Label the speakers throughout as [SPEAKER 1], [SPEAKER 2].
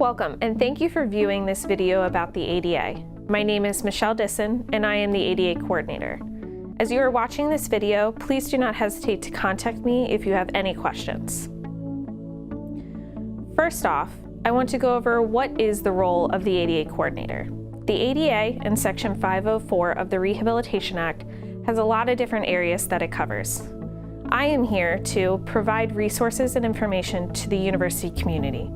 [SPEAKER 1] Welcome, and thank you for viewing this video about the ADA. My name is Michelle Disson, and I am the ADA coordinator. As you are watching this video, please do not hesitate to contact me if you have any questions. First off, I want to go over what is the role of the ADA coordinator. The ADA in Section 504 of the Rehabilitation Act has a lot of different areas that it covers. I am here to provide resources and information to the university community,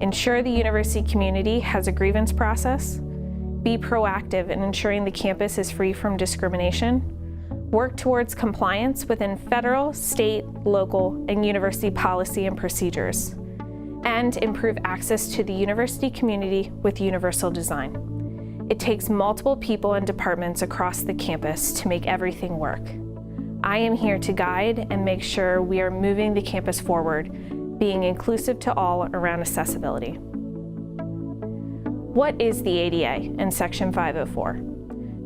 [SPEAKER 1] ensure the university community has a grievance process, be proactive in ensuring the campus is free from discrimination, work towards compliance within federal, state, local, and university policy and procedures, and improve access to the university community with universal design. It takes multiple people and departments across the campus to make everything work. I am here to guide and make sure we are moving the campus forward, being inclusive to all around accessibility. What is the ADA in Section 504?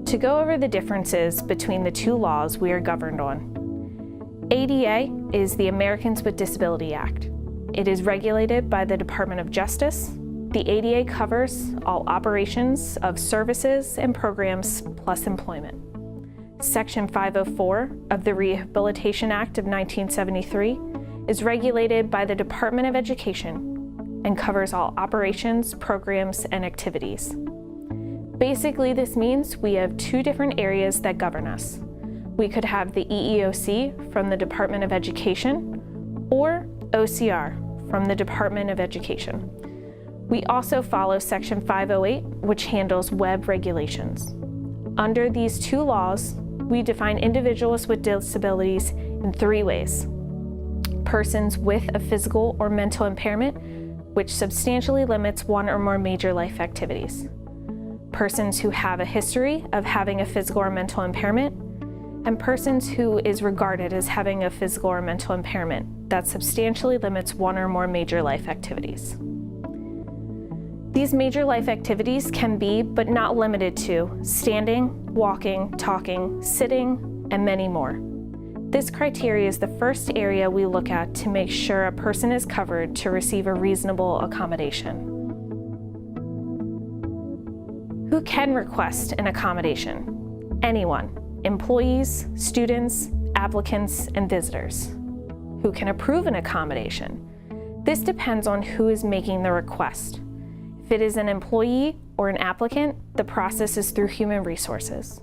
[SPEAKER 1] To go over the differences between the two laws we are governed on. ADA is the Americans with Disability Act. It is regulated by the Department of Justice. The ADA covers all operations of services and programs plus employment. Section 504 of the Rehabilitation Act of 1973 is regulated by the Department of Education and covers all operations, programs, and activities. Basically, this means we have two different areas that govern us. We could have the EEOC from the Department of Education or OCR from the Department of Education. We also follow Section 508, which handles web regulations. Under these two laws, we define individuals with disabilities in three ways. Persons with a physical or mental impairment, which substantially limits one or more major life activities. Persons who have a history of having a physical or mental impairment, and persons who is regarded as having a physical or mental impairment that substantially limits one or more major life activities. These major life activities can be, but not limited to, standing, walking, talking, sitting, and many more. This criteria is the first area we look at to make sure a person is covered to receive a reasonable accommodation. Who can request an accommodation? Anyone: employees, students, applicants, and visitors. Who can approve an accommodation? This depends on who is making the request. If it is an employee or an applicant, the process is through Human Resources.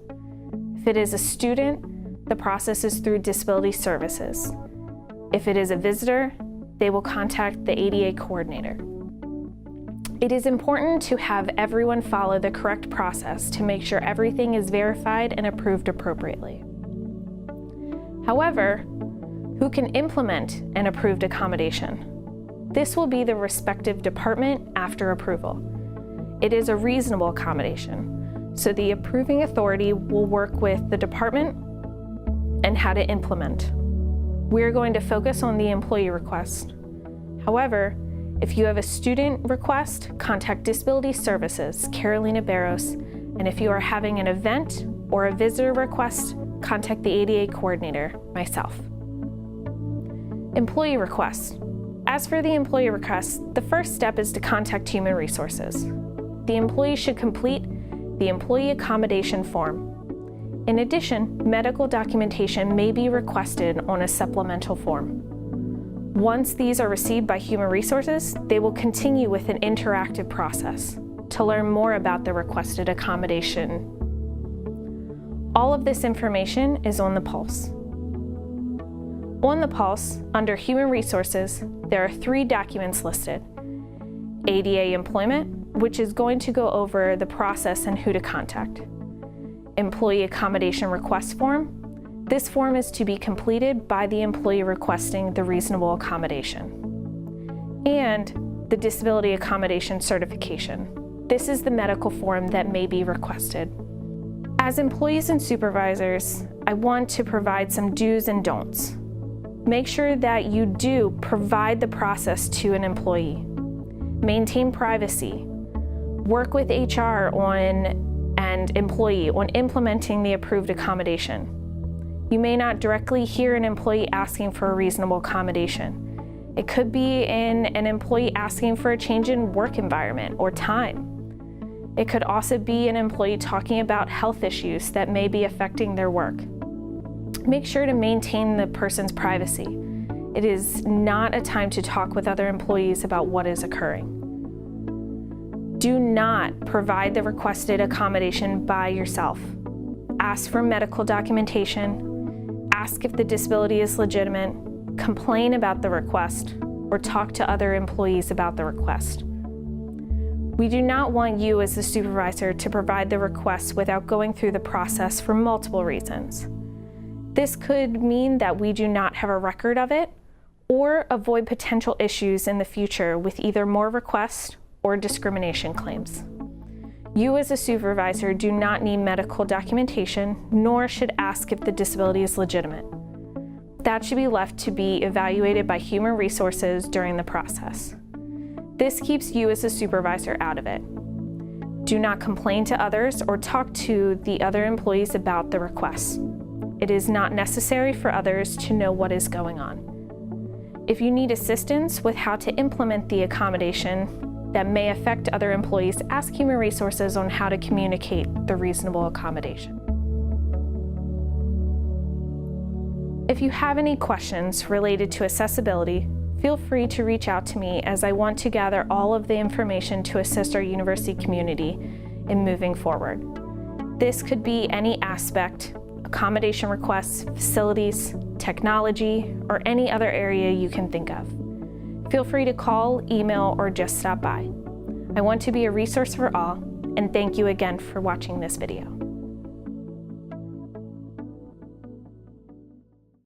[SPEAKER 1] If it is a student, the process is through Disability Services. If it is a visitor, they will contact the ADA coordinator. It is important to have everyone follow the correct process to make sure everything is verified and approved appropriately. However, who can implement an approved accommodation? This will be the respective department after approval. It is a reasonable accommodation, so the approving authority will work with the department and how to implement. We're going to focus on the employee request. However, if you have a student request, contact Disability Services, Carolina Barros, and if you are having an event or a visitor request, contact the ADA coordinator, myself. Employee request. As for the employee request, the first step is to contact Human Resources. The employee should complete the employee accommodation form. In addition, medical documentation may be requested on a supplemental form. Once these are received by Human Resources, they will continue with an interactive process to learn more about the requested accommodation. All of this information is on the Pulse. On the Pulse, under Human Resources, there are 3 documents listed. ADA Employment, which is going to go over the process and who to contact. Employee Accommodation Request Form. This form is to be completed by the employee requesting the reasonable accommodation. And the Disability Accommodation Certification. This is the medical form that may be requested. As employees and supervisors, I want to provide some do's and don'ts. Make sure that you do provide the process to an employee. Maintain privacy. Work with HR and employee on implementing the approved accommodation. You may not directly hear an employee asking for a reasonable accommodation. It could be in an employee asking for a change in work environment or time. It could also be an employee talking about health issues that may be affecting their work. Make sure to maintain the person's privacy. It is not a time to talk with other employees about what is occurring. Do not provide the requested accommodation by yourself. Ask for medical documentation, ask if the disability is legitimate, complain about the request, or talk to other employees about the request. We do not want you as the supervisor to provide the request without going through the process for multiple reasons. This could mean that we do not have a record of it or avoid potential issues in the future with either more requests or discrimination claims. You as a supervisor do not need medical documentation, nor should ask if the disability is legitimate. That should be left to be evaluated by human resources during the process. This keeps you as a supervisor out of it. Do not complain to others or talk to the other employees about the requests. It is not necessary for others to know what is going on. If you need assistance with how to implement the accommodation that may affect other employees, ask human resources on how to communicate the reasonable accommodation. If you have any questions related to accessibility, feel free to reach out to me as I want to gather all of the information to assist our university community in moving forward. This could be any aspect, accommodation requests, facilities, technology, or any other area you can think of. Feel free to call, email, or just stop by. I want to be a resource for all, and thank you again for watching this video.